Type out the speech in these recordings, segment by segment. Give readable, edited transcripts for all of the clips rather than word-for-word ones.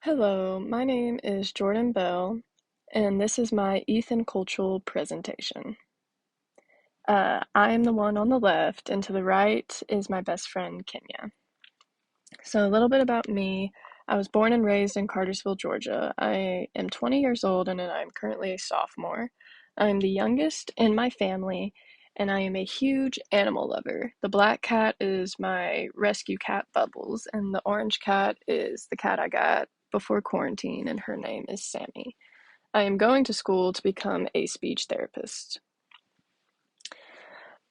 Hello, my name is Jordan Bell, and this is my Ethan Cultural presentation. I am the one on the left, and to the right is my best friend, Kenya. So, a little bit about me. I was born and raised in Cartersville, Georgia. I am 20 years old, and I'm currently a sophomore. I'm the youngest in my family, and I am a huge animal lover. The black cat is my rescue cat, Bubbles, and the orange cat is the cat I got before quarantine, and her name is Sammy. I am going to school to become a speech therapist.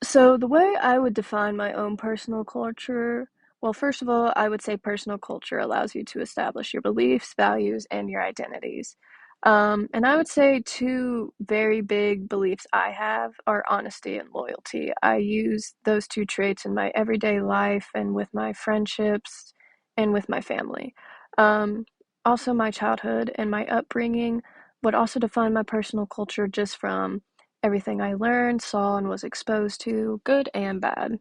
So, the way I would define my own personal culture, well, first of all, I would say personal culture allows you to establish your beliefs, values, and your identities. And I would say two very big beliefs I have are honesty and loyalty. I use those two traits in my everyday life and with my friendships and with my family. Um, Also, my childhood and my upbringing would also define my personal culture just from everything I learned, saw, and was exposed to, good and bad.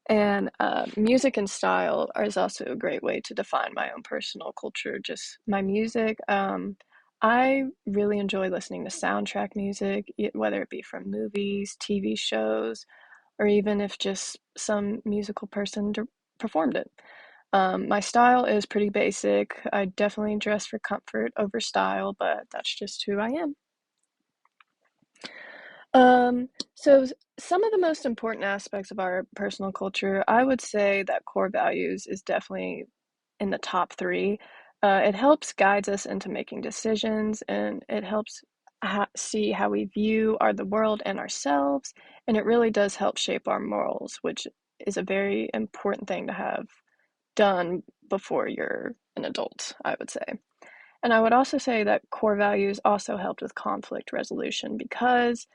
And music and style is also a great way to define my own personal culture. Just my music. I really enjoy listening to soundtrack music, whether it be from movies, TV shows, or even if just some musical person performed it. My style is pretty basic. I definitely dress for comfort over style, but that's just who I am. Some of the most important aspects of our personal culture, I would say that core values is definitely in the top three. It helps guides us into making decisions, and it helps see how we view the world and ourselves, and it really does help shape our morals, which is a very important thing to have done before you're an adult, I would say. And I would also say that core values also helped with conflict resolution because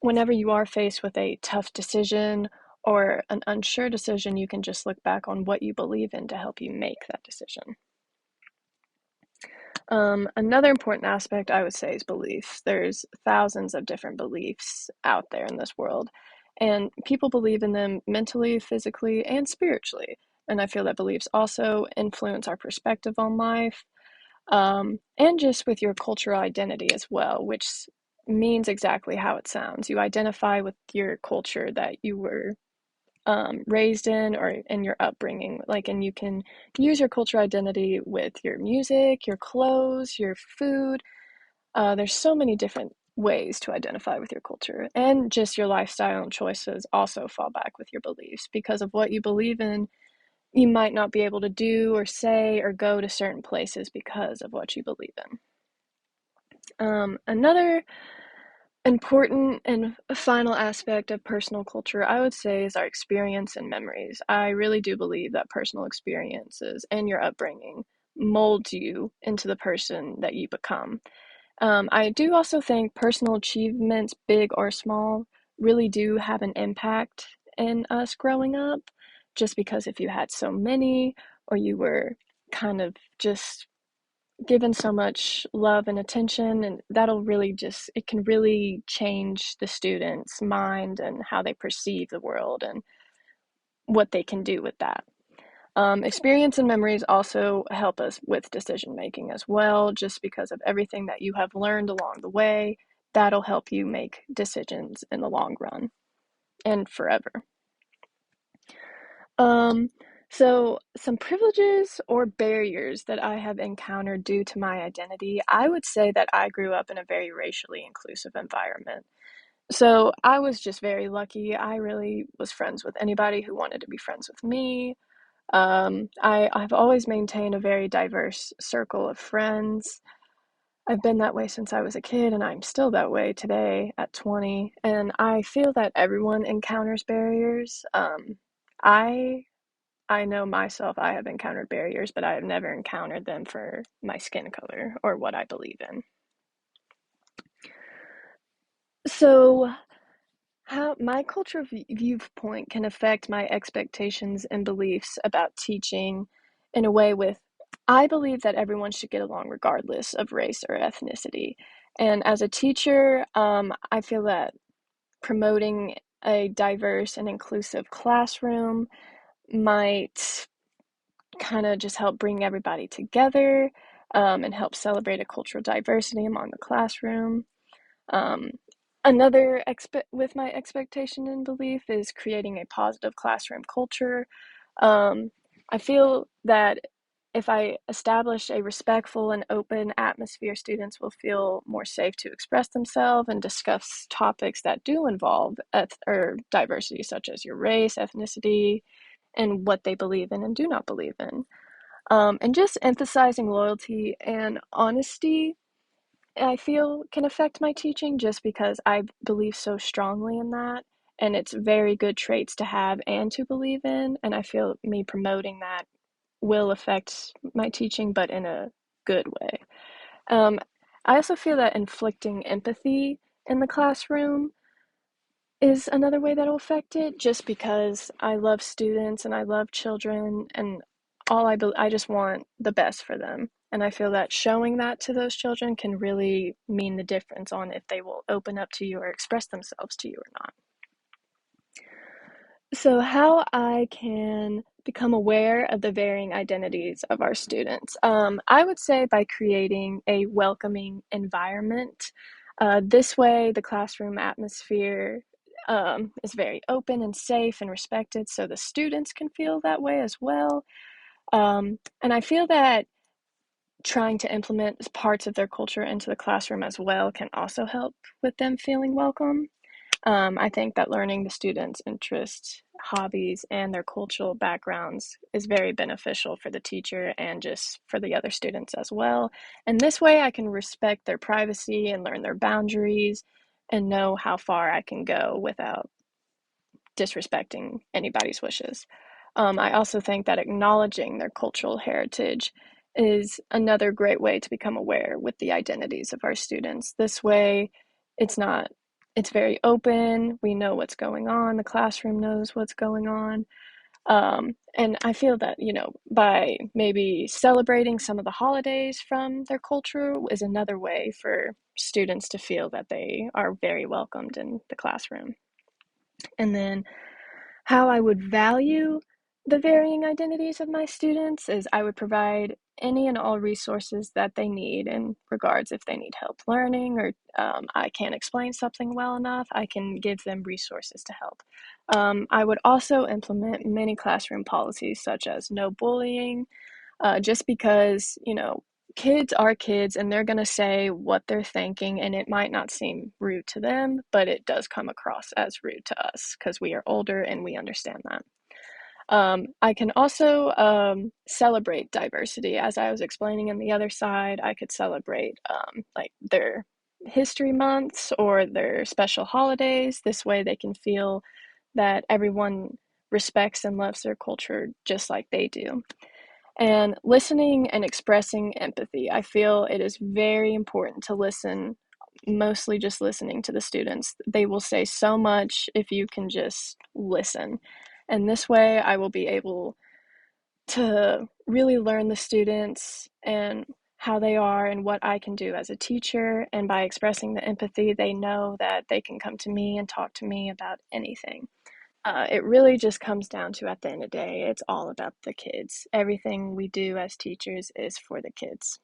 whenever you are faced with a tough decision or an unsure decision, you can just look back on what you believe in to help you make that decision. Another important aspect I would say is beliefs. There's thousands of different beliefs out there in this world, and people believe in them mentally, physically, and spiritually. And I feel that beliefs also influence our perspective on life, and just with your cultural identity as well, which means exactly how it sounds. You identify with your culture that you were raised in or in your upbringing. And you can use your cultural identity with your music, your clothes, your food. There's so many different ways to identify with your culture, and just your lifestyle and choices also fall back with your beliefs because of what you believe in. You might not be able to do or say or go to certain places because of what you believe in. Another important and final aspect of personal culture, I would say, is our experience and memories. I really do believe that personal experiences and your upbringing molds you into the person that you become. I do also think personal achievements, big or small, really do have an impact in us growing up, just because if you had so many or you were kind of just given so much love and attention, and that'll really just it can really change the student's mind and how they perceive the world and what they can do with that. Experience and memories also help us with decision making as well, just because of everything that you have learned along the way. That'll help you make decisions in the long run and forever. Um, so some privileges or barriers that I have encountered due to my identity, I would say that I grew up in a very racially inclusive environment. So I was just very lucky. I really was friends with anybody who wanted to be friends with me. I've always maintained a very diverse circle of friends. I've been that way since I was a kid, and I'm still that way today at 20. And I feel that everyone encounters barriers. I I know myself, I have encountered barriers, but I have never encountered them for my skin color or what I believe in. So, how my cultural viewpoint can affect my expectations and beliefs about teaching in a way with I believe that everyone should get along regardless of race or ethnicity. And as a teacher, I feel that promoting a diverse and inclusive classroom might kind of just help bring everybody together. and help celebrate a cultural diversity among the classroom. Um, Another with my expectation and belief is creating a positive classroom culture. Um, I feel that if I establish a respectful and open atmosphere, students will feel more safe to express themselves and discuss topics that do involve or diversity, such as your race, ethnicity, and what they believe in and do not believe in. And just emphasizing loyalty and honesty, I feel can affect my teaching just because I believe so strongly in that. And it's very good traits to have and to believe in. And I feel me promoting that will affect my teaching, but in a good way. Um, I also feel that inflicting empathy in the classroom is another way that'll affect it, just because I love students and I love children, and I just want the best for them. And I feel that showing that to those children can really mean the difference on if they will open up to you or express themselves to you or not. So, how I can become aware of the varying identities of our students? I would say by creating a welcoming environment. This way, the classroom atmosphere is very open and safe and respected, so the students can feel that way as well. And I feel that trying to implement parts of their culture into the classroom as well can also help with them feeling welcome. I think that learning the students' interests, hobbies, and their cultural backgrounds is very beneficial for the teacher and just for the other students as well. And this way, I can respect their privacy and learn their boundaries and know how far I can go without disrespecting anybody's wishes. I also think that acknowledging their cultural heritage is another great way to become aware with the identities of our students. This way, it's not, it's very open. We know what's going on. The classroom knows what's going on. And I feel that, by maybe celebrating some of the holidays from their culture is another way for students to feel that they are very welcomed in the classroom. And then how I would value the varying identities of my students is I would provide any and all resources that they need in regards if they need help learning or I can't explain something well enough, I can give them resources to help. I would also implement many classroom policies such as no bullying, just because, kids are kids and they're going to say what they're thinking, and it might not seem rude to them, but it does come across as rude to us because we are older and we understand that. I can also celebrate diversity. As I was explaining in the other side, I could celebrate like their history months or their special holidays. This way they can feel that everyone respects and loves their culture just like they do. And listening and expressing empathy. I feel it is very important to listen, mostly just listening to the students. They will say so much if you can just listen. And this way, I will be able to really learn the students and how they are and what I can do as a teacher. And by expressing the empathy, they know that they can come to me and talk to me about anything. It really just comes down to, at the end of the day, it's all about the kids. Everything we do as teachers is for the kids.